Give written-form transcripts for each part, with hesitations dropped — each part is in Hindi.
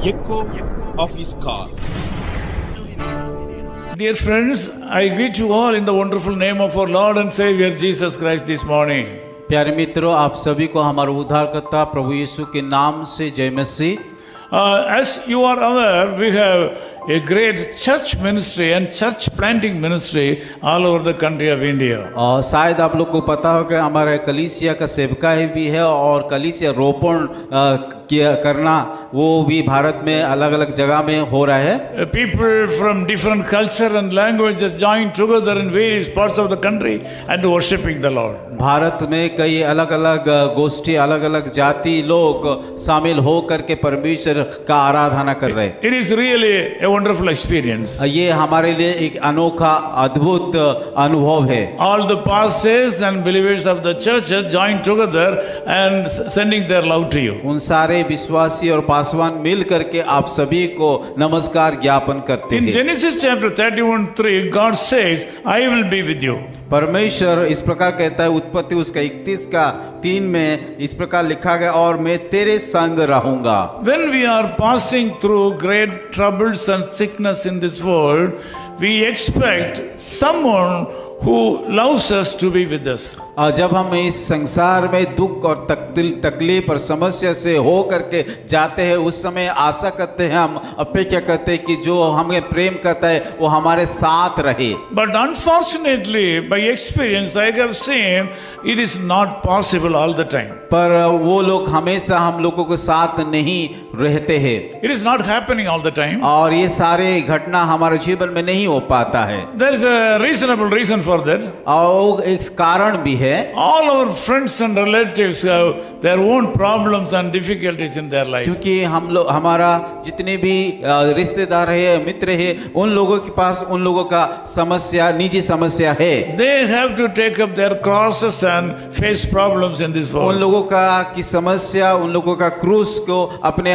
echo of his call. Dear friends, I greet you all in the wonderful name of our Lord and Savior Jesus Christ this morning. प्यारे मित्रों, आप सभी को हमारे उद्धारकर्ता प्रभु यीशु के नाम से जय मसीह। As you are aware, we have a great church ministry and church planting ministry all over the country of India. और शायद आप लोग को पता हो कि हमारा कलीसिया का सेवकाई भी है और कलीसिया रोपण करना वो भी भारत में अलग अलग जगह में हो रहा है। People from different culture and languages join together in various parts of the country and worshiping the Lord. Bharat में कई अलग अलग गोष्ठी, अलग अलग जाति लोग शामिल हो करके परमेश्वर का आराधना कर रहे हैं। It is really a wonderful experience. ये हमारे लिए एक अनोखा अद्भुत अनुभव है। All the pastors and believers of the churches join together and sending their love to you. उन सारे विश्वासी और पासवान मिल करके आप सभी को नमस्कार ज्ञापन करते In हैं। Genesis chapter 31:3, God says, "I will be with you." परमेश्वर इस प्रकार कहता है, उत्पत्ति उसका 31:3 में इस प्रकार लिखा गया, और मैं तेरे संग रहूंगा। When we are passing through great troubles and sickness in this world, we expect someone who loves us to be with us. और जब हम इस संसार में दुख और तकलीफ और समस्या से हो करके जाते हैं, उस समय आशा करते हैं, हम अपेक्षा करते हैं कि जो हमें प्रेम करता है वो हमारे साथ रहे। But unfortunately, by experience, I have seen it is not possible all the time. पर वो लोग हमेशा हम लोगों के साथ नहीं रहते हैं। It is not happening all the time. और ये सारे घटना हमारे जीवन में नहीं हो पाता है। There is a reasonable reason for that. और एक कारण भी है। All our friends and relatives have their own problems and difficulties in their life. क्योंकि हम लोग, हमारा जितने भी रिश्तेदार है, मित्र है, उन लोगों के पास उन लोगों का समस्या, निजी समस्या है। They have to take up their crosses and face problems in this उन world. लोगों का की समस्या, उन लोगों का क्रूस को अपने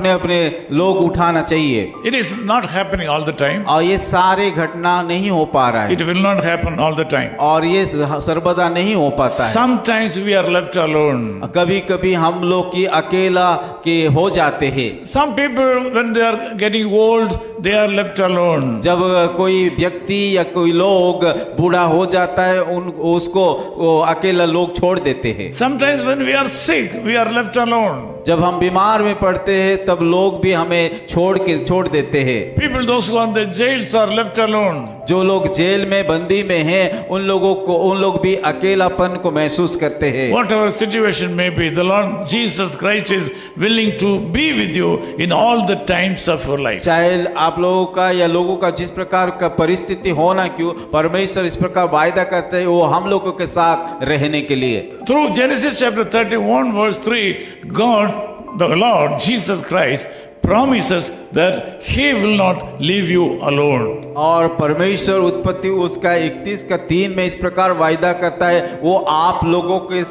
अपने लोग उठाना चाहिए। It is not happening all the time. और ये सारे घटना नहीं हो पा रहा It है, will not happen all the time. और ये सर्वदा नहीं हो पाता है। Sometimes we are left alone. कभी कभी हम लोग की अकेला के हो जाते हैं। Some people, when they are getting old, they are left alone. जब कोई व्यक्ति या कोई लोग बूढ़ा हो जाता है, उसको वो अकेला लोग छोड़ देते हैं। Sometimes when we are sick, we are left alone. जब हम बीमार में पड़ते हैं तब लोग भी हमें छोड़ देते हैं। People, those who are in the jails, are left alone. जो लोग जेल में बंदी में हैं, उन लोग भी अकेलापन को महसूस करते हैं। Whatever situation may be, the Lord Jesus Christ is willing to be with you in all the times of your life. चाहे आप लोगों का या लोगों का जिस प्रकार का परिस्थिति होना क्यों, परमेश्वर इस प्रकार वायदा करते हैं वो हम लोगों के साथ रहने के लिए। Through Genesis chapter 31 verse 3, God, the Lord Jesus Christ, promises that He will not leave you alone. और परमेश्वर उत्पत्ति उसका 31:3 में इस प्रकार वायदा करता है, वो आप लोगों के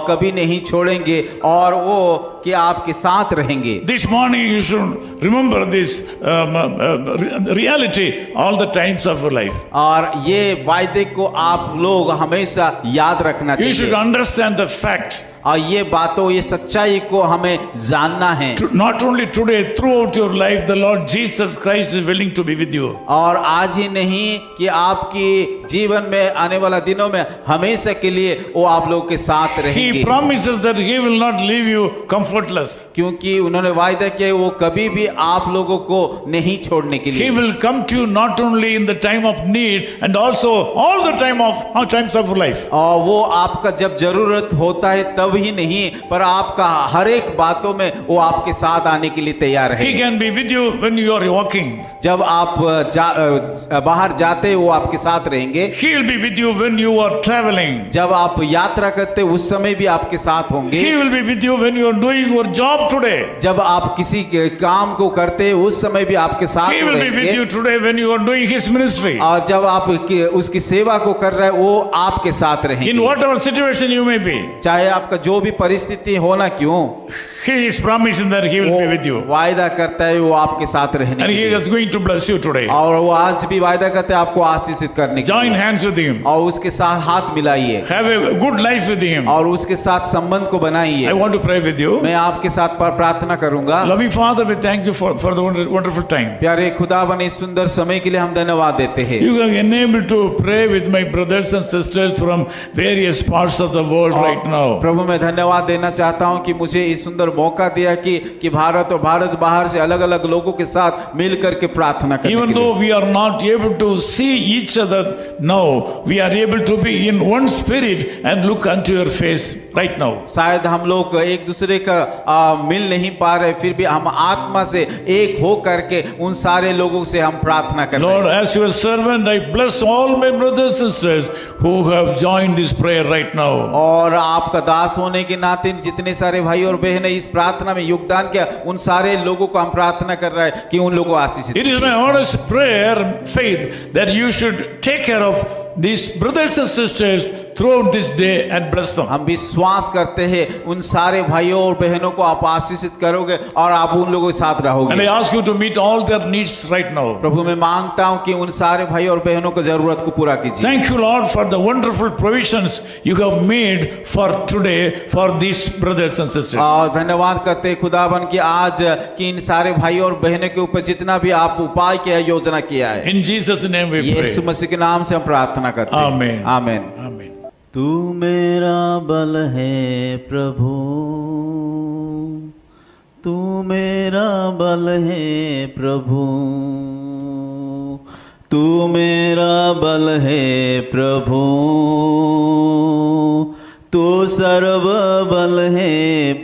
कभी नहीं छोड़ेंगे और वो कि आपके साथ रहेंगे। This morning you should remember this reality all the times of your life. और ये वायदे को आप लोग हमेशा याद रखना You should चाहिए, understand the fact. और ये बातों, ये सच्चाई को हमें जानना है। Not only today, throughout your life, the Lord Jesus Christ is willing to be with you. और आज ही नहीं कि आपकी जीवन में आने वाला दिनों में हमेशा के लिए वो आप लोगों के साथ He रहेंगे। promises that He will not leave you comfortless. क्योंकि उन्होंने वायदा किया वो कभी भी आप लोगों को नहीं छोड़ने के He लिए। will come to you not only in the time of need and also all the times of life. और वो आपका जब जरूरत होता है तब ही नहीं, पर आपका हर एक बातों में वो आपके साथ आने के लिए तैयार है। He can be with you when you are walking. जब आप बाहर जाते वो आपके साथ रहेंगे। He will be with you when you are traveling. जब आप यात्रा करते उस समय भी आपके साथ होंगे। He will be with you when you are doing your job today. जब आप किसी के काम को करते उस समय भी आपके साथ He will be with रहेंगे। you today when you are doing His ministry. और जब आप उसकी सेवा को कर रहे हैं वो आपके साथ In रहेंगे। whatever situation you may be. चाहे आपका जो भी परिस्थिति होना क्यों, He is promising that He will be with you. वायदा करता है वो आपके साथ रहने And के He लिए, is going to bless you today. और वो आज भी वायदा करते हैं आपको आशीषित करने के Join लिए, hands with Him. और उसके साथ हाथ मिलाइए Have a good life with Him. और उसके साथ संबंध को I बनाइए। want to pray with you. मैं आपके साथ प्रार्थना करूंगा। Loving Father, we thank you for the wonderful time. प्यारे खुदावन, इस सुंदर समय के लिए हम धन्यवाद देते हैं। You have enabled to pray with my brothers and sisters from various parts of the world right now. प्रभु, मैं धन्यवाद देना चाहता हूं कि मुझे इस सुंदर मौका दिया कि भारत और भारत बाहर से अलग अलग लोगों के साथ मिल करके प्रार्थना करने Even के लिए। though we are not able to see each other now, we are able to be in one spirit and look unto your face right now. शायद हम लोग एक दूसरे का मिल नहीं पा रहे, फिर भी हम आत्मा से एक हो करके उन सारे लोगों से हम प्रार्थना कर रहे Lord, हैं। as your servant, I bless all my brothers and sisters who have joined this prayer right now. और आपका दास होने के नाते जितने सारे भाई और बहनें इस प्रार्थना में योगदान किया, उन सारे लोगों को हम प्रार्थना कर रहे हैं कि उन लोगों को आशीषित It is my honest prayer, faith, that you should take care of these brothers and sisters throughout this day and bless them. हम विश्वास करते हैं उन सारे भाइयों और बहनों को आप आशीषित करोगे और आप उन लोगों के साथ And I रहोगे। ask you to meet all their needs right now. प्रभु, मैं मांगता हूं कि उन सारे भाई और बहनों की जरूरत को पूरा कीजिए। Thank you, Lord, for the wonderful provisions you have made for today for these brothers and sisters. और धन्यवाद करते हैं खुदावन कि आज कि इन सारे भाई और बहनों के ऊपर जितना भी आप उपाय किया, योजना किया है, In Jesus' name we Yeshu pray. मसीह के नाम से हम प्रार्थना करते हैं। Amen. आमीन। Amen. तू मेरा बल है प्रभु, तू मेरा बल है प्रभु, तू मेरा बल है प्रभु, तू सर्व बल है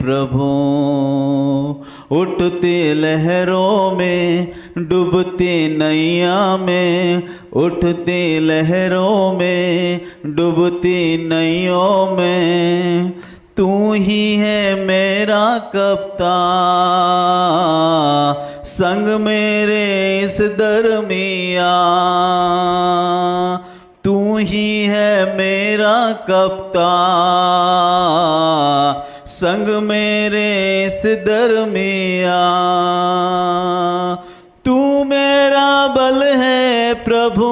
प्रभु। उठती लहरों में, डूबती नैया में, उठती लहरों में, डूबती नैयों में, तू ही है मेरा कप्तान, संग मेरे इस दरमिया। तू ही है मेरा कप्तान, संग मेरे इस दरमिया। तू मेरा बल है प्रभु,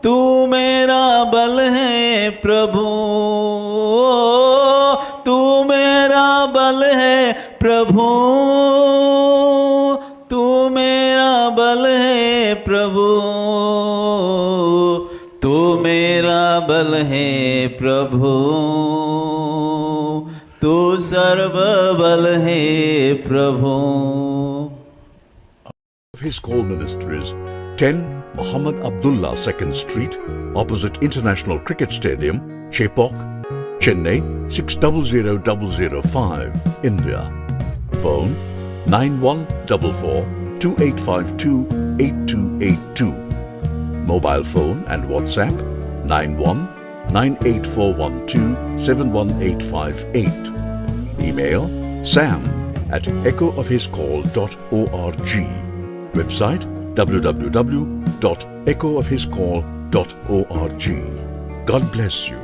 तू मेरा बल है प्रभु, तू मेरा बल है प्रभु, तू मेरा बल है प्रभु, तू मेरा बल है प्रभु, तू सर्व बल है प्रभु। His Call Ministries, 10 Muhammad Abdullah 2nd Street, opposite International Cricket Stadium, Chepauk, Chennai 600005, India. Phone 9144-2852-8282. Mobile phone and WhatsApp 91-98412-71858. Email sam@echoofhiscall.org. Website www.echoofhiscall.org. God bless you.